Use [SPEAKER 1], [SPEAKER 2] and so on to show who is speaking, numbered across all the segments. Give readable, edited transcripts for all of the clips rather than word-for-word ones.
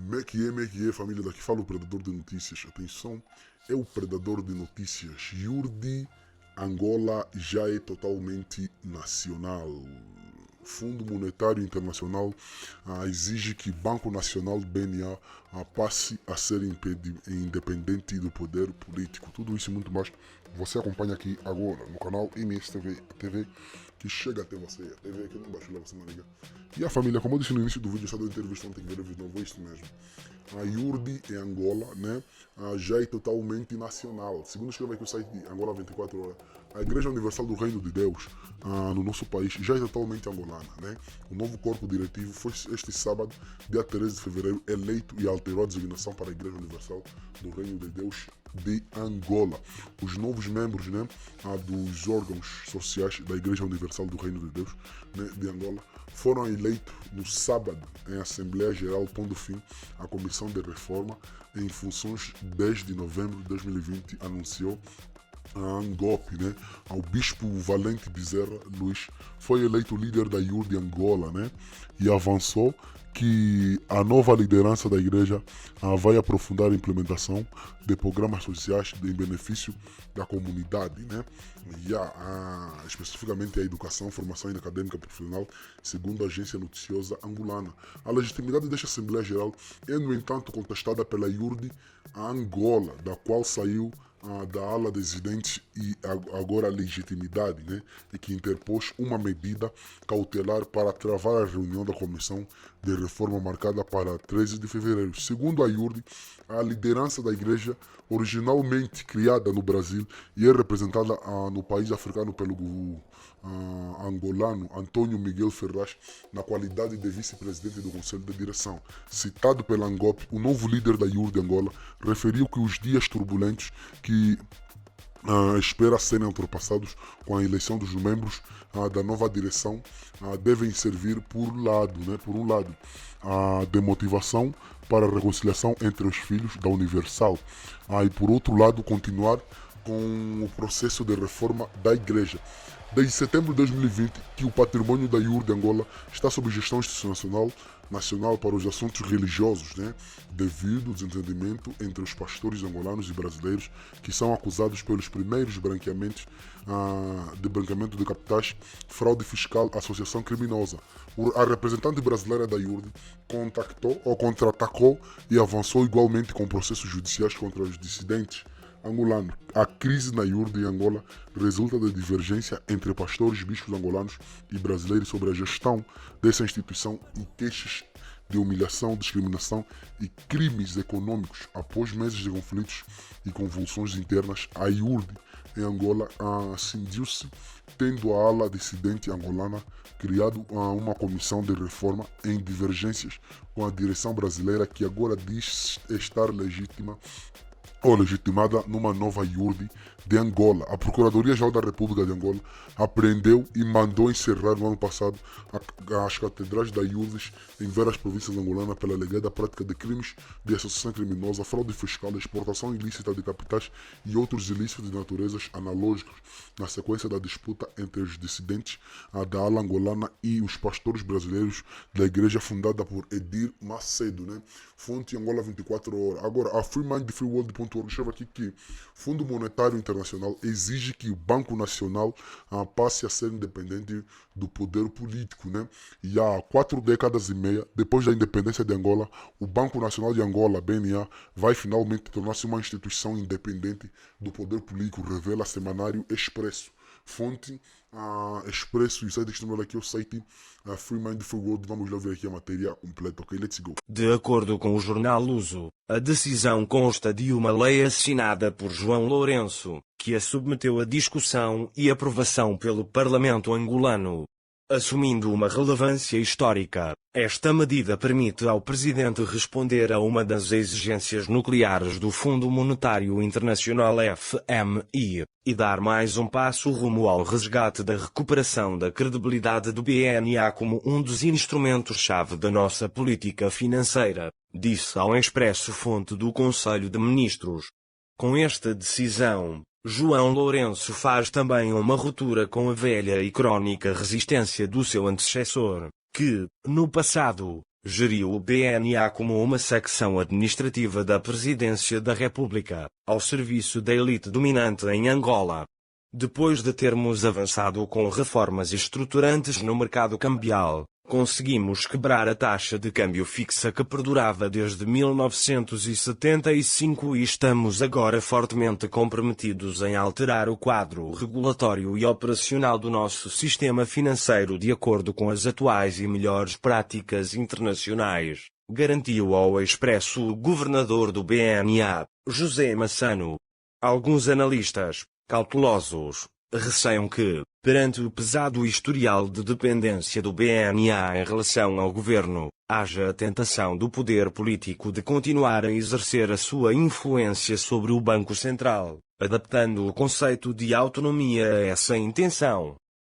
[SPEAKER 1] Como é que é, família? Daqui fala o Predador de Notícias. Atenção, é o Predador de Notícias. Yurdi, Angola já é totalmente nacional. Fundo Monetário Internacional exige que Banco Nacional BNA passe a ser independente do poder político. Tudo isso e muito mais você acompanha aqui agora no canal MSTV, a TV que chega até você, a TV que não baixa lá você não liga. E a família, como eu disse no início do vídeo, está dando entrevista, tem que ver o vídeo novo, é isso mesmo. A Yurdi em Angola, né, já é totalmente nacional. Segundo escreve aqui o site de Angola 24 horas, a Igreja Universal do Reino de Deus no nosso país já é totalmente angolana, né? O novo corpo diretivo foi este sábado, dia 13 de fevereiro, eleito e alterou a designação para a Igreja Universal do Reino de Deus de Angola. Os novos membros, né, dos órgãos sociais da Igreja Universal do Reino de Deus, né, de Angola foram eleitos no sábado em Assembleia Geral, pondo fim à Comissão de Reforma em funções desde novembro de 2020, anunciou a Angope, né? Ao bispo Valente Bezerra Luís foi eleito líder da Yurdi Angola, né? E avançou que a nova liderança da igreja vai aprofundar a implementação de programas sociais em benefício da comunidade, né? E especificamente a educação, formação acadêmica profissional, segundo a agência noticiosa angolana. A legitimidade desta Assembleia Geral é, no entanto, contestada pela Yurdi Angola, da qual saiu da ala dissidente e agora a legitimidade, né, e que interpôs uma medida cautelar para travar a reunião da comissão de reforma marcada para 13 de fevereiro. Segundo a Yurdi, a liderança da igreja, originalmente criada no Brasil e é representada no país africano pelo angolano Antônio Miguel Ferraz, na qualidade de vice-presidente do Conselho de Direção. Citado pela Angope, o novo líder da Yurdi Angola referiu que os dias turbulentos que espera serem ultrapassados com a eleição dos membros da nova direção devem servir por um lado, de motivação para a reconciliação entre os filhos da Universal e por outro lado continuar com o processo de reforma da igreja. Desde setembro de 2020 que o patrimônio da Yurdi Angola está sob gestão institucional nacional para os assuntos religiosos, né? Devido ao desentendimento entre os pastores angolanos e brasileiros que são acusados pelos primeiros branqueamentos de branqueamento de capitais, fraude fiscal, associação criminosa. A representante brasileira da Yurdi contra-atacou e avançou igualmente com processos judiciais contra os dissidentes angolano. A crise na Yurdi em Angola resulta da divergência entre pastores, bispos angolanos e brasileiros sobre a gestão dessa instituição e queixas de humilhação, discriminação e crimes econômicos. Após meses de conflitos e convulsões internas, a Yurdi em Angola cindiu-se, tendo a ala dissidente angolana criado uma comissão de reforma em divergências com a direção brasileira, que agora diz estar legitimada numa nova Yurdi de Angola. A Procuradoria-Geral da República de Angola apreendeu e mandou encerrar no ano passado as catedrais da Yurdis em várias províncias angolanas pela alegada prática de crimes de associação criminosa, fraude fiscal, exportação ilícita de capitais e outros ilícitos de naturezas analógicas, na sequência da disputa entre os dissidentes da ala angolana e os pastores brasileiros da igreja fundada por Edir Macedo, né? Fonte Angola 24 horas. Agora, a freemindfreeworld.org escreve aqui que Fundo Monetário Internacional exige que o Banco Nacional passe a ser independente do poder político, né? E há 4 décadas e meia, depois da independência de Angola, o Banco Nacional de Angola, BNA, vai finalmente tornar-se uma instituição independente do poder político, revela Semanário Expresso. Fonte Expresso, e sai deste número aqui o site Free Mind Free World. Vamos lá ver aqui a matéria completa, ok? Let's go.
[SPEAKER 2] De acordo com o jornal Luso, a decisão consta de uma lei assinada por João Lourenço, que a submeteu à discussão e aprovação pelo Parlamento angolano. Assumindo uma relevância histórica, esta medida permite ao presidente responder a uma das exigências nucleares do Fundo Monetário Internacional FMI, e dar mais um passo rumo ao resgate da recuperação da credibilidade do BNA como um dos instrumentos-chave da nossa política financeira, disse ao Expresso fonte do Conselho de Ministros. Com esta decisão, João Lourenço faz também uma ruptura com a velha e crônica resistência do seu antecessor, que, no passado, geriu o BNA como uma secção administrativa da Presidência da República, ao serviço da elite dominante em Angola. Depois de termos avançado com reformas estruturantes no mercado cambial, conseguimos quebrar a taxa de câmbio fixa que perdurava desde 1975 e estamos agora fortemente comprometidos em alterar o quadro regulatório e operacional do nosso sistema financeiro de acordo com as atuais e melhores práticas internacionais, garantiu ao expresso o governador do BNA, José Massano. Alguns analistas, cautelosos, receiam que, perante o pesado historial de dependência do BNA em relação ao governo, haja a tentação do poder político de continuar a exercer a sua influência sobre o Banco Central, adaptando o conceito de autonomia a essa intenção.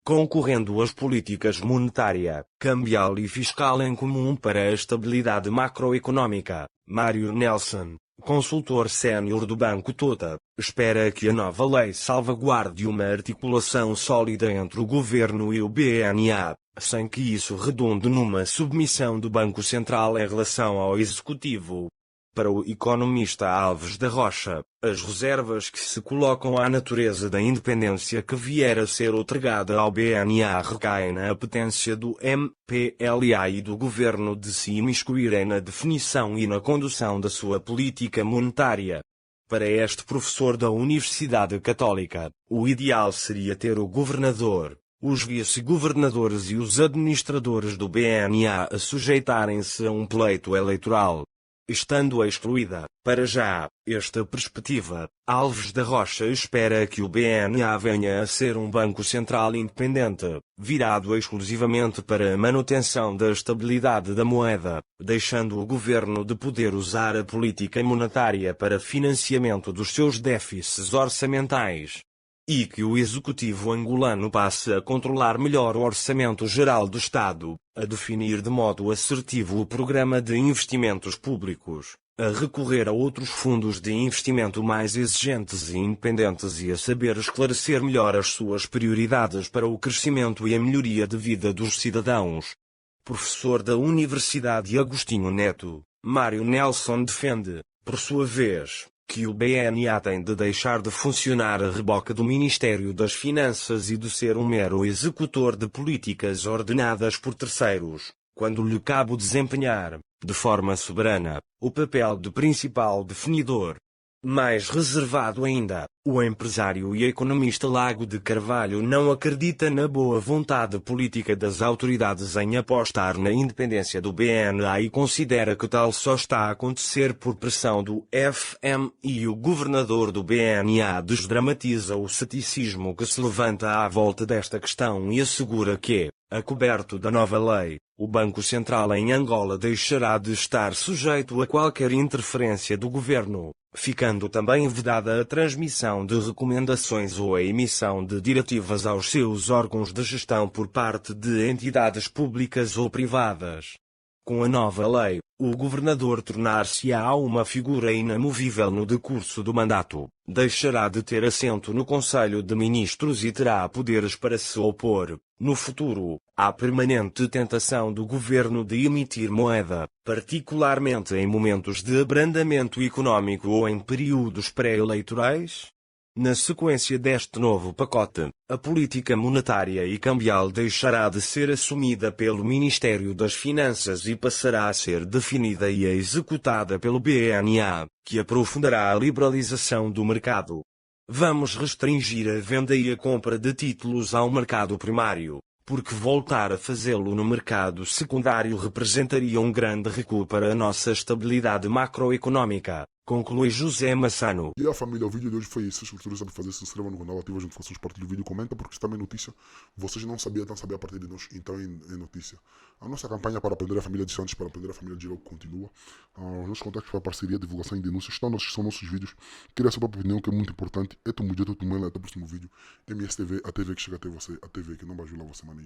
[SPEAKER 2] Concorrendo as políticas monetária, cambial e fiscal em comum para a estabilidade macroeconômica, Mário Nelson, consultor sénior do Banco Tota, espera que a nova lei salvaguarde uma articulação sólida entre o governo e o BNA, sem que isso redunde numa submissão do Banco Central em relação ao Executivo. Para o economista Alves da Rocha, as reservas que se colocam à natureza da independência que vier a ser outorgada ao BNA recaem na apetência do MPLA e do governo de se imiscuírem na definição e na condução da sua política monetária. Para este professor da Universidade Católica, o ideal seria ter o governador, os vice-governadores e os administradores do BNA a sujeitarem-se a um pleito eleitoral. Estando excluída, para já, esta perspectiva, Alves da Rocha espera que o BNA venha a ser um banco central independente, virado exclusivamente para a manutenção da estabilidade da moeda, deixando o governo de poder usar a política monetária para financiamento dos seus déficits orçamentais. E que o executivo angolano passe a controlar melhor o orçamento geral do Estado, a definir de modo assertivo o programa de investimentos públicos, a recorrer a outros fundos de investimento mais exigentes e independentes e a saber esclarecer melhor as suas prioridades para o crescimento e a melhoria de vida dos cidadãos. Professor da Universidade Agostinho Neto, Mário Nelson defende, por sua vez, que o BNA tem de deixar de funcionar a reboque do Ministério das Finanças e de ser um mero executor de políticas ordenadas por terceiros, quando lhe cabe desempenhar, de forma soberana, o papel de principal definidor. Mais reservado ainda, o empresário e economista Lago de Carvalho não acredita na boa vontade política das autoridades em apostar na independência do BNA e considera que tal só está a acontecer por pressão do FMI e o governador do BNA desdramatiza o ceticismo que se levanta à volta desta questão e assegura que, a coberto da nova lei, o Banco Central em Angola deixará de estar sujeito a qualquer interferência do governo, ficando também vedada a transmissão de recomendações ou a emissão de diretivas aos seus órgãos de gestão por parte de entidades públicas ou privadas. Com a nova lei, o governador tornar-se-á uma figura inamovível no decurso do mandato, deixará de ter assento no Conselho de Ministros e terá poderes para se opor, no futuro, à permanente tentação do governo de emitir moeda, particularmente em momentos de abrandamento econômico ou em períodos pré-eleitorais? Na sequência deste novo pacote, a política monetária e cambial deixará de ser assumida pelo Ministério das Finanças e passará a ser definida e executada pelo BNA, que aprofundará a liberalização do mercado. Vamos restringir a venda e a compra de títulos ao mercado primário, porque voltar a fazê-lo no mercado secundário representaria um grande recuo para a nossa estabilidade macroeconômica, conclui José Massano.
[SPEAKER 1] E a família, o vídeo de hoje foi isso. Se vocês sabem fazer, se inscreva no canal, ativa as notificações, partilhe o vídeo, comenta, porque isso também é notícia. Vocês não sabiam, então saber a partir de nós, então é notícia. A nossa campanha para aprender a família de Santos, para aprender a família de Giro continua. Os nossos contatos para parceria, divulgação e denúncias são nossos vídeos. Queria a sua própria opinião, que é muito importante. É tu mujer, tu tumela, até o próximo vídeo. MSTV, a TV que chega até você, a TV que não bajula você, maninho.